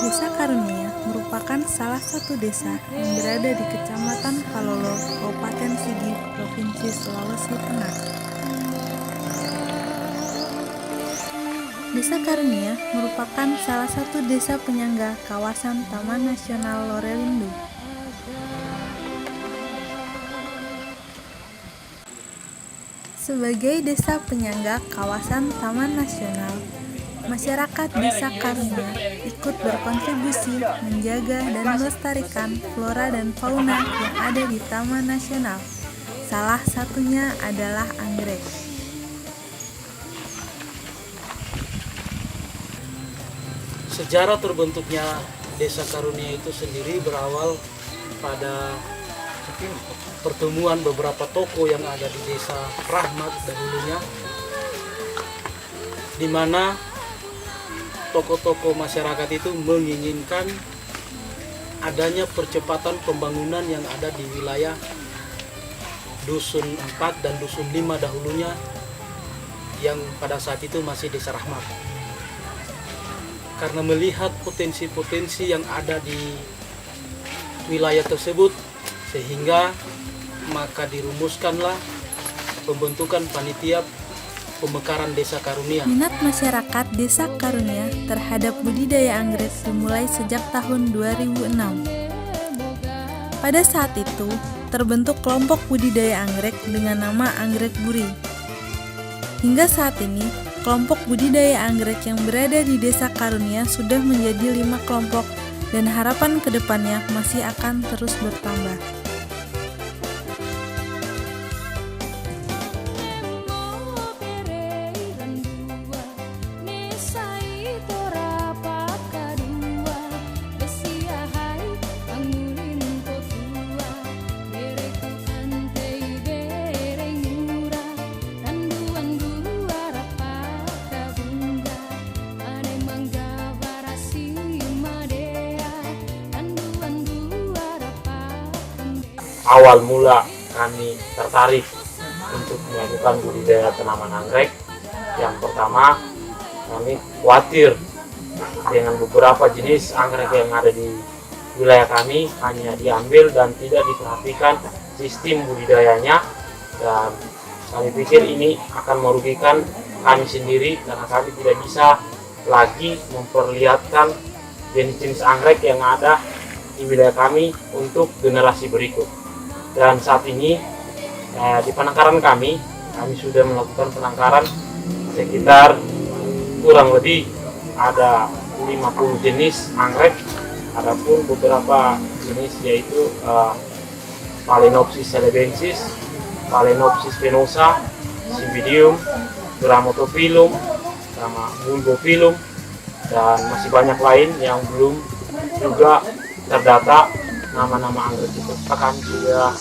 Desa Karunia merupakan salah satu desa yang berada di Kecamatan Palolo, Kabupaten Sigi, Provinsi Sulawesi Tengah. Desa Karunia merupakan salah satu desa penyangga kawasan Taman Nasional Lorelindo. Sebagai desa penyangga kawasan Taman Nasional, masyarakat Desa Karunia ikut berkontribusi menjaga dan melestarikan flora dan fauna yang ada di Taman Nasional. Salah satunya adalah anggrek. Sejarah terbentuknya Desa Karunia itu sendiri berawal pada pertemuan beberapa tokoh yang ada di Desa Rahmat dahulunya, di mana tokoh-tokoh masyarakat itu menginginkan adanya percepatan pembangunan yang ada di wilayah Dusun 4 dan Dusun 5 dahulunya, yang pada saat itu masih Desa Rahmat. Karena melihat potensi-potensi yang ada di wilayah tersebut, sehingga maka dirumuskanlah pembentukan panitia pemekaran Desa Karunia. Minat masyarakat Desa Karunia terhadap budidaya anggrek dimulai sejak tahun 2006. Pada saat itu, terbentuk kelompok budidaya anggrek dengan nama Anggrek Buri. Hingga saat ini, kelompok budidaya anggrek yang berada di Desa Karunia sudah menjadi 5 kelompok dan harapan kedepannya masih akan terus bertambah. Awal mula kami tertarik untuk melakukan budidaya tanaman anggrek, yang pertama kami khawatir dengan beberapa jenis anggrek yang ada di wilayah kami hanya diambil dan tidak diperhatikan sistem budidayanya, dan kami pikir ini akan merugikan kami sendiri karena kami tidak bisa lagi memperlihatkan jenis-jenis anggrek yang ada di wilayah kami untuk generasi berikut. Dan saat ini di penangkaran kami sudah melakukan penangkaran sekitar kurang lebih ada 50 jenis anggrek. Adapun beberapa jenis yaitu Phalaenopsis celebensis, Phalaenopsis venosa, Cymbidium, Grammatophyllum, sama Bulbophyllum, dan masih banyak lain yang belum juga terdata nama-nama anggrek itu. Kami sudah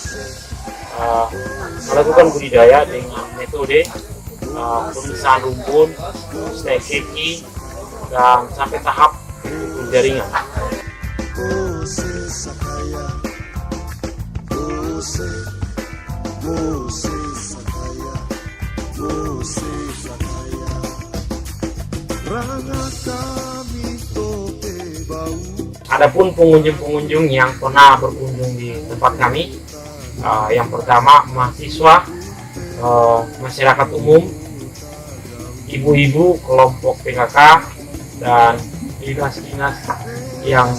melakukan budidaya dengan metode pemisahan rumpun, stek-seki, dan sampai tahap penjaringan. Adapun pengunjung-pengunjung yang pernah berkunjung di tempat kami, yang pertama mahasiswa, masyarakat umum, ibu-ibu, kelompok PKK, dan dinas-dinas yang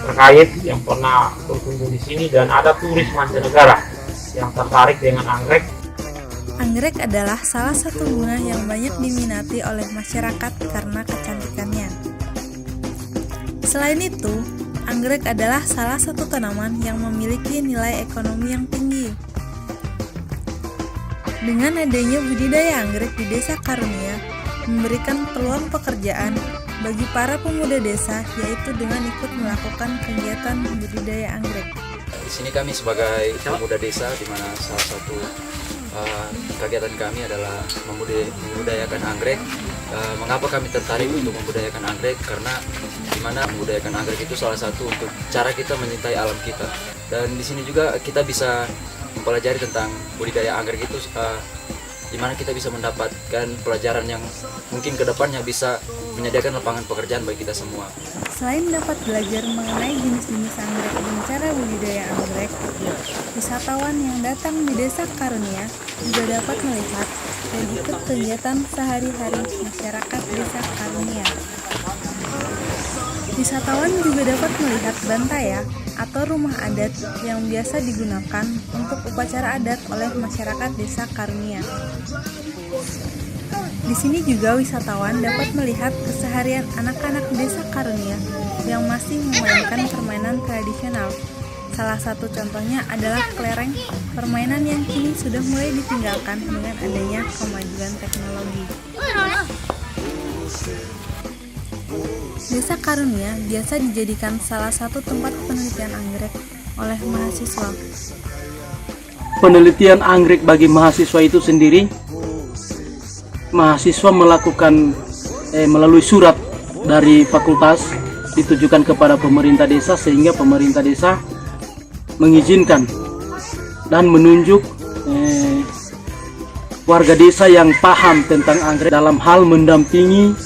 terkait yang pernah berkunjung di sini, dan ada turis mancanegara yang tertarik dengan anggrek. Anggrek adalah salah satu bunga yang banyak diminati oleh masyarakat karena kecantikannya. Selain itu, anggrek adalah salah satu tanaman yang memiliki nilai ekonomi yang tinggi. Dengan adanya budidaya anggrek di Desa Karunia, memberikan peluang pekerjaan bagi para pemuda desa, yaitu dengan ikut melakukan kegiatan budidaya anggrek. Di sini kami sebagai pemuda desa, di mana salah satu kegiatan kami adalah membudidayakan anggrek. Mengapa kami tertarik untuk membudidayakan anggrek? Karena dimana membudidayakan anggrek itu salah satu untuk cara kita mencintai alam kita. Dan di sini juga kita bisa mempelajari tentang budidaya anggrek itu, di mana kita bisa mendapatkan pelajaran yang mungkin kedepannya bisa menyediakan lapangan pekerjaan bagi kita semua. Selain dapat belajar mengenai jenis-jenis anggrek dan cara budidaya anggrek, wisatawan yang datang di Desa Karunia juga dapat melihat dan ikut kegiatan sehari-hari masyarakat Desa Karunia. Wisatawan juga dapat melihat bantaya atau rumah adat yang biasa digunakan untuk upacara adat oleh masyarakat Desa Karunia. Di sini juga wisatawan dapat melihat keseharian anak-anak Desa Karunia yang masih memainkan permainan tradisional. Salah satu contohnya adalah kelereng, permainan yang kini sudah mulai ditinggalkan dengan adanya kemajuan teknologi. Desa Karunia biasa dijadikan salah satu tempat penelitian anggrek oleh mahasiswa. Penelitian anggrek bagi mahasiswa itu sendiri, mahasiswa melakukan melalui surat dari fakultas ditujukan kepada pemerintah desa, sehingga pemerintah desa mengizinkan dan menunjuk warga desa yang paham tentang anggrek dalam hal mendampingi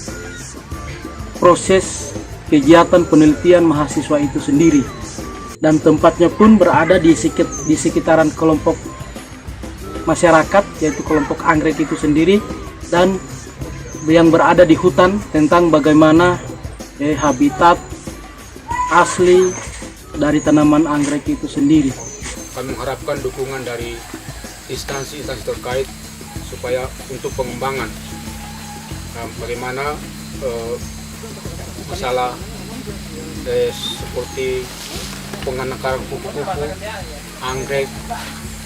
proses kegiatan penelitian mahasiswa itu sendiri, dan tempatnya pun berada di sekitaran kelompok masyarakat, yaitu kelompok anggrek itu sendiri, dan yang berada di hutan, tentang bagaimana habitat asli dari tanaman anggrek itu sendiri. Kami mengharapkan dukungan dari instansi-instansi terkait supaya untuk pengembangan bagaimana masalah seperti pengenakan kupu-kupu, anggrek.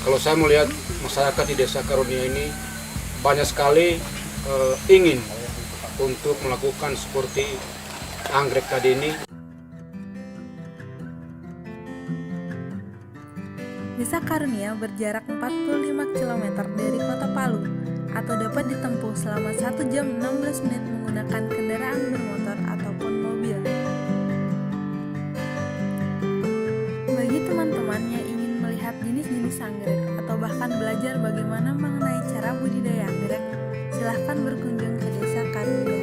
Kalau saya melihat masyarakat di Desa Karunia ini banyak sekali ingin untuk melakukan seperti anggrek tadi ini. Desa Karunia berjarak 45 km dari kota Palu atau dapat ditempuh selama 1 jam 16 menit menggunakan kendaraan bermotor ataupun mobil. Bagi teman-teman yang ingin melihat jenis-jenis anggrek atau bahkan belajar bagaimana mengenai cara budidaya anggrek, silahkan berkunjung ke Desa Karunia.